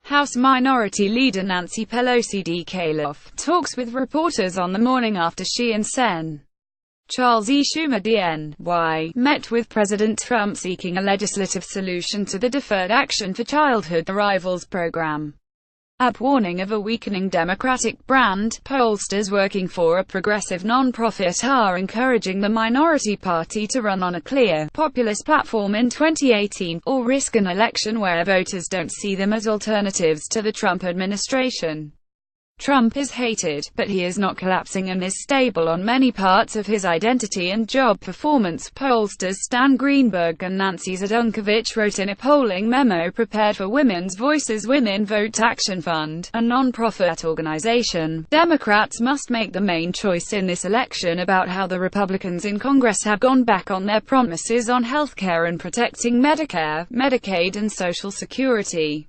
House Minority Leader Nancy Pelosi DCalif talks with reporters on the morning after she and Sen. Charles E. Schumer DN.Y met with President Trump seeking a legislative solution to the Deferred Action for Childhood Arrivals program. Up warning of a weakening Democratic brand, pollsters working for a progressive non-profit are encouraging the minority party to run on a clear, populist platform in 2018, or risk an election where voters don't see them as alternatives to the Trump administration. Trump is hated, but he is not collapsing and is stable on many parts of his identity and job performance, pollsters Stan Greenberg and Nancy Zdunkovich wrote in a polling memo prepared for Women's Voices Women Vote Action Fund, a non-profit organization. Democrats must make the main choice in this election about how the Republicans in Congress have gone back on their promises on health care and protecting Medicare, Medicaid and Social Security.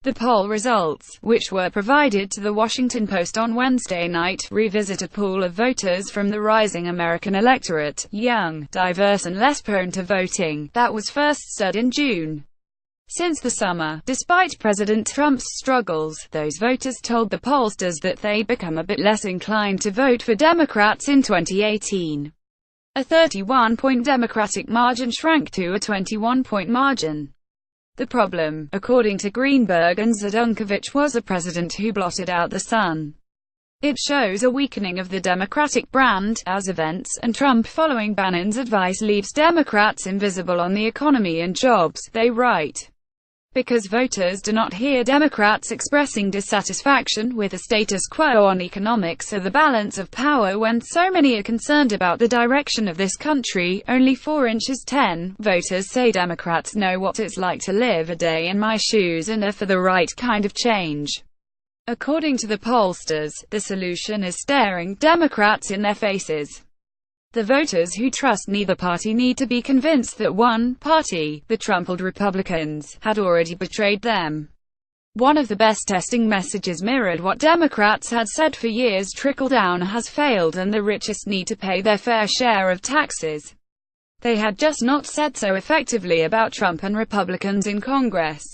The poll results, which were provided to the Washington Post on Wednesday night, revisit a pool of voters from the rising American electorate, young, diverse and less prone to voting, that was first studied in June. Since the summer, despite President Trump's struggles, those voters told the pollsters that they'd become a bit less inclined to vote for Democrats in 2018. A 31-point Democratic margin shrank to a 21-point margin. The problem, according to Greenberg and Zdunkovich, was a president who blotted out the sun. It shows a weakening of the Democratic brand, as events, and Trump following Bannon's advice leaves Democrats invisible on the economy and jobs, they write. Because voters do not hear Democrats expressing dissatisfaction with the status quo on economics or the balance of power when so many are concerned about the direction of this country, only 4 inches 10, voters say Democrats know what it's like to live a day in my shoes and are for the right kind of change. According to the pollsters, the solution is staring Democrats in their faces. The voters who trust neither party need to be convinced that one party, the Trump-led Republicans, had already betrayed them. One of the best testing messages mirrored what Democrats had said for years: trickle-down has failed and the richest need to pay their fair share of taxes. They had just not said so effectively about Trump and Republicans in Congress.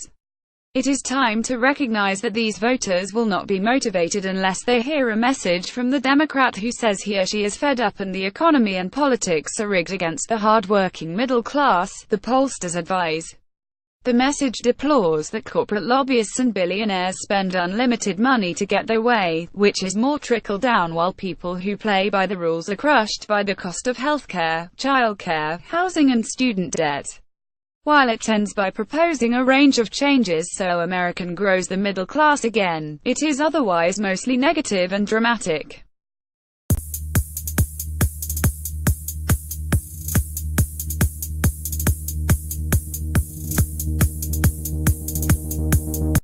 It is time to recognize that these voters will not be motivated unless they hear a message from the Democrat who says he or she is fed up and the economy and politics are rigged against the hard-working middle class, the pollsters advise. The message deplores that corporate lobbyists and billionaires spend unlimited money to get their way, which is more trickle-down, while people who play by the rules are crushed by the cost of healthcare, childcare, housing and student debt. While it ends by proposing a range of changes so American grows the middle class again, it is otherwise mostly negative and dramatic.